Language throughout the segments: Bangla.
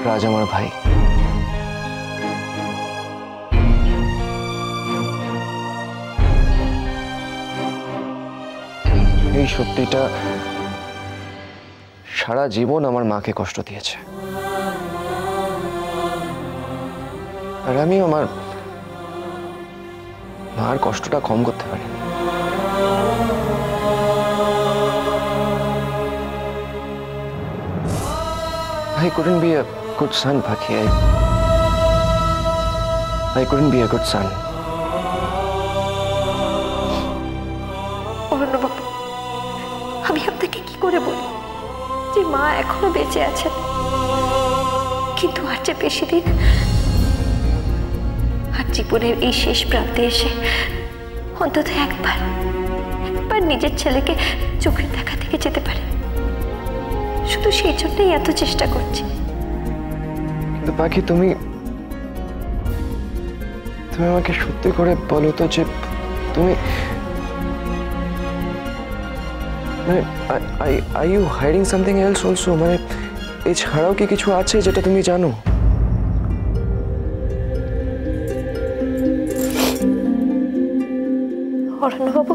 রাজ আমার ভাই। এই সত্যিটা সারা জীবন আমার মাকে কষ্ট দিয়েছে, আর আমি আমার মার কষ্টটা কম করতে পারি। I couldn't be a good son, Paki. I couldn't be a good son. অরণ্যবাবু, আমি আপনাকে কি করে বলি যে মা এখনো বেঁচে আছেন, কিন্তু আর যে বেশি দিন, আর জীবনের এই শেষ প্রান্তে এসে অন্তত একবার নিজের ছেলেকে চোখের দেখা থেকে যেতে পারে, শুধু সেই জন্যই এত চেষ্টা করছি। কিন্তু পাখি, তুমি আমাকে সত্যি করে বলো তো যে তুমি মানে are you hiding something else also? মানে এছাড়াও কি কিছু আছে যেটা তুমি জানো? অরণ্যবাবু,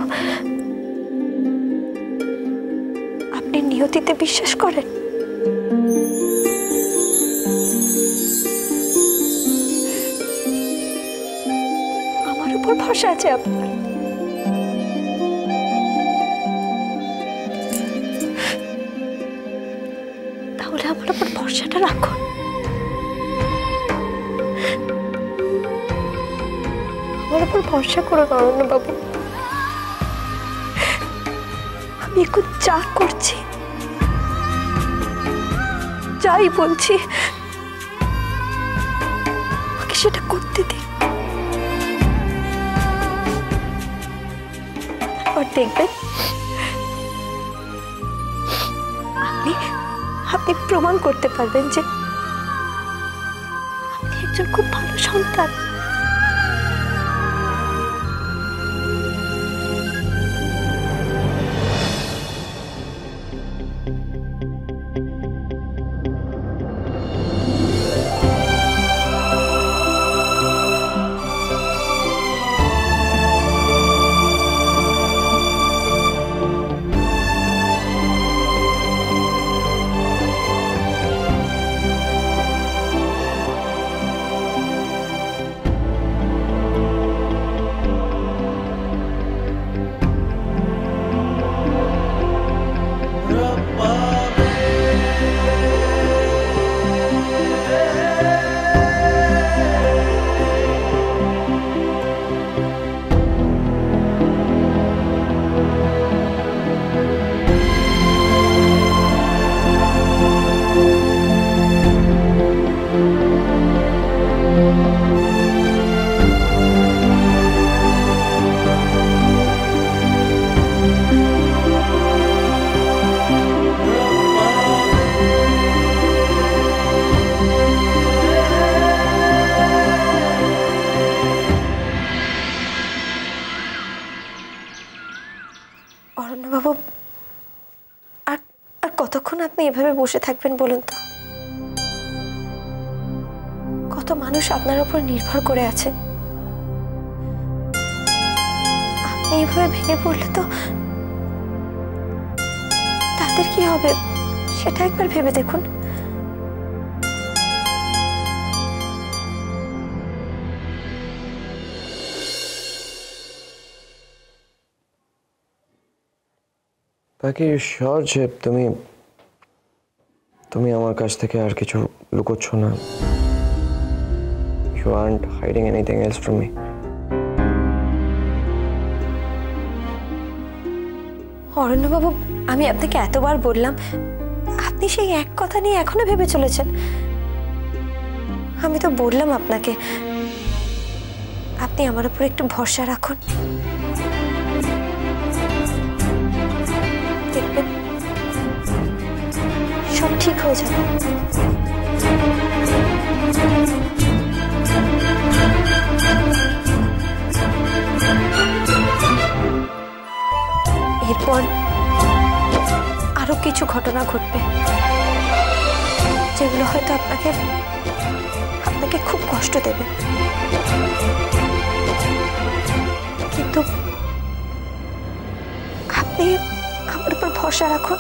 আপনি নিয়তিতে বিশ্বাস করেন? আমার উপর ভরসা আছে আপনার? তাহলে আমার উপর ভরসাটা রাখুন। আমার উপর ভরসা করুন অরণ্যবাবু। আমি এখন যা করছি, যাই বলছি, আমাকে সেটা করতে দিন। আর দেখবেন আপনি প্রমাণ করতে পারবেন যে আপনি একজন খুব ভালো সন্তান। অরণ্যবাবু, আর কতক্ষণ আপনি এভাবে বসে থাকবেন বলুন তো? কত মানুষ আপনার উপর নির্ভর করে আছে। আপনি এভাবে ভেঙে পড়লে তো তাদের কি হবে সেটা একবার ভেবে দেখুন। বাকি শিওর যে তুমি আমার কাছ থেকে আর কিছু লুকোচ্ছ না? You aren't hiding anything else from me? অরণ্যবাবু, আমি আপনাকে এতবার বললাম, আপনি সেই এক কথা নিয়ে এখনো ভেবে চলেছেন। আমি তো বললাম আপনাকে, আপনি আমার উপর একটু ভরসা রাখুন। দেখবেন সব ঠিক হয়ে যাবে। এরপর আরো কিছু ঘটনা ঘটবে যেগুলো কথাগুলো হয়তো আপনাকে আপনাকে খুব কষ্ট দেবে, কিন্তু আপনি আমার উপর ভরসা রাখুন।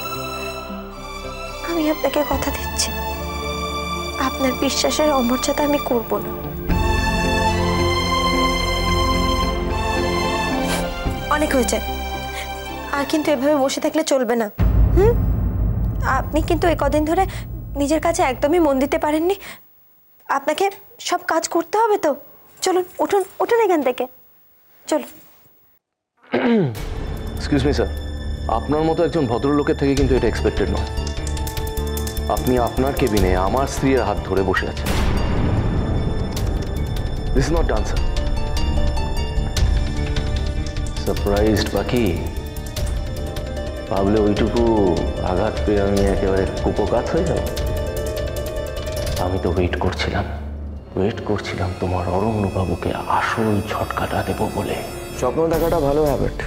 আমি আপনাকে কথা দিচ্ছি, আপনার বিশ্বাসের অমর্যাদা আমি করব না। অনেক হয়েছে, আর কিন্তু এভাবে বসে থাকলে চলবে না। আপনি কিন্তু এই কদিন ধরে নিজের কাছে একদমই মন দিতে পারেননি। আপনাকে সব কাজ করতে হবে তো। চলুন, উঠুন উঠুন এখান থেকে, চলুন। এক্সকিউজ মি স্যার, আপনার মতো একজন ভদ্রলোকের থেকে কিন্তু এটা এক্সপেক্টেড নয়। আপনি আপনার কেবিনে আমার স্ত্রীর হাত ধরে বসে আছেন। This is not done sir. Surprised বাকি ভাবলে ওইটুকু আঘাত পেয়ে আমি একেবারে কুপোকাত হয়ে যাব। আমি তো ওয়েট করছিলাম তোমার অরণ্যবাবুকে আসল ঝটকাটা দেবো বলে। স্বপ্ন দেখাটা ভালো habit,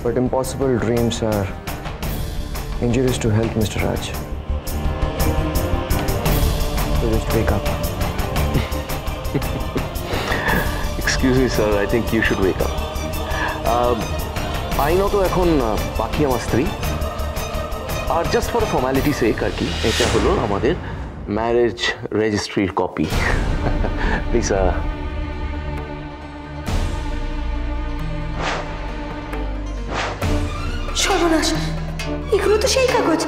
but impossible dreams are injuries to health, Mr. Raj. So just wake up. Excuse me, sir. I think you should wake up. আইনত এখন বাকি আমার স্ত্রী, আর জাস্ট ফর ফর্মালিটি সেক আর কি, এটা হলো আমাদের ম্যারেজ রেজিস্ট্রির কপি। প্লিজ সর্বনাশ, এগুলো তো সেই কাগজ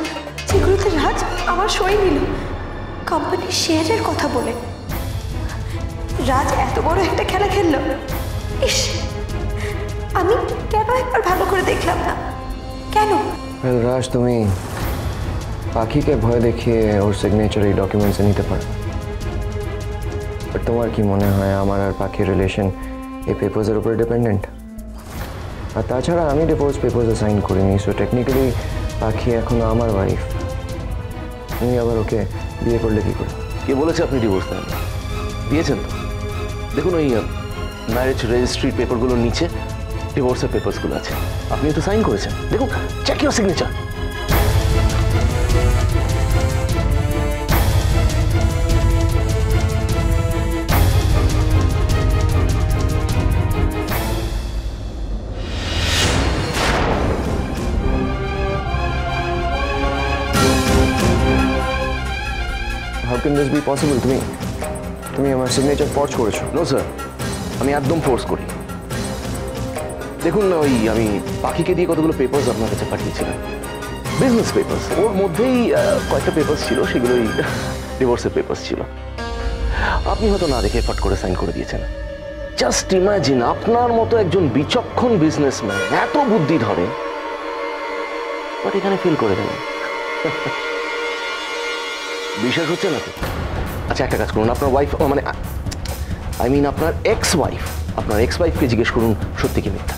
যেগুলোতে রাজ আমার সই নিল কোম্পানির শেয়ারের কথা বলে। রাজ এত বড় একটা খেলা খেললো। ইস, আমি কেন একবার ভালো করে দেখলাম না? কেন? Well, রাজ, তুমি পাখিকে ভয় দেখিয়ে ওর সিগনেচার এই ডকুমেন্টসে নিতে পারো, বাট তোমার কি মনে হয় আমার আর পাখির রিলেশন এই পেপার্সের উপরে ডিপেন্ডেন্ট? আর তাছাড়া আমি ডিভোর্স পেপার্সে সাইন করিনি, সো টেকনিক্যালি পাখি এখনো আমার ওয়াইফ। তুমি আবার ওকে বিয়ে করলে কি করে? কে বলেছে আপনি ডিভোর্স দেন? দিয়েছেন তো। দেখুন ওই ম্যারেজ রেজিস্ট্রির পেপারগুলোর নিচে ডিভোর্সের পেপারসগুলো আছে, আপনি তো সাইন করেছেন। দেখুন, check your signature. How can this be possible? তুমি আমার সিগনেচার ফর্জ করেছো? নো স্যার, আমি একদম ফোর্স করি। দেখুন না, ওই আমি পাখিকে দিয়ে কতগুলো পেপার্স আপনার কাছে পাঠিয়েছিলাম, বিজনেস পেপার্স। ওর মধ্যেই কয়েকটা পেপার্স ছিল, সেগুলোই ডিভোর্সের পেপার্স ছিল। আপনি হয়তো না দেখে ফট করে সাইন করে দিয়েছেন। জাস্ট ইমাজিন, আপনার মতো একজন বিচক্ষণ বিজনেসম্যান এত বুদ্ধি ধরে, বাট এখানে ফেল করে দেবেন। বিশ্বাস হচ্ছে না তো? আচ্ছা, একটা কাজ করুন, আপনার ওয়াইফ, মানে আপনার এক্স ওয়াইফকে জিজ্ঞেস করুন সত্যি কি মিথ্যা।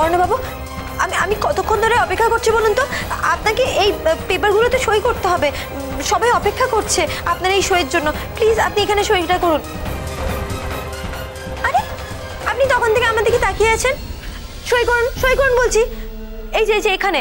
অর্ণবাবু, আমি কতক্ষণ ধরে অপেক্ষা করছি বলুন তো? আপনাকে এই পেপারগুলোতে সই করতে হবে, সবাই অপেক্ষা করছে আপনার এই সইয়ের জন্য। প্লিজ আপনি এখানে সইটা করুন। আরে, আপনি তখন থেকে আমার দিকে তাকিয়ে আছেন। সই করুন বলছি। এই যে এখানে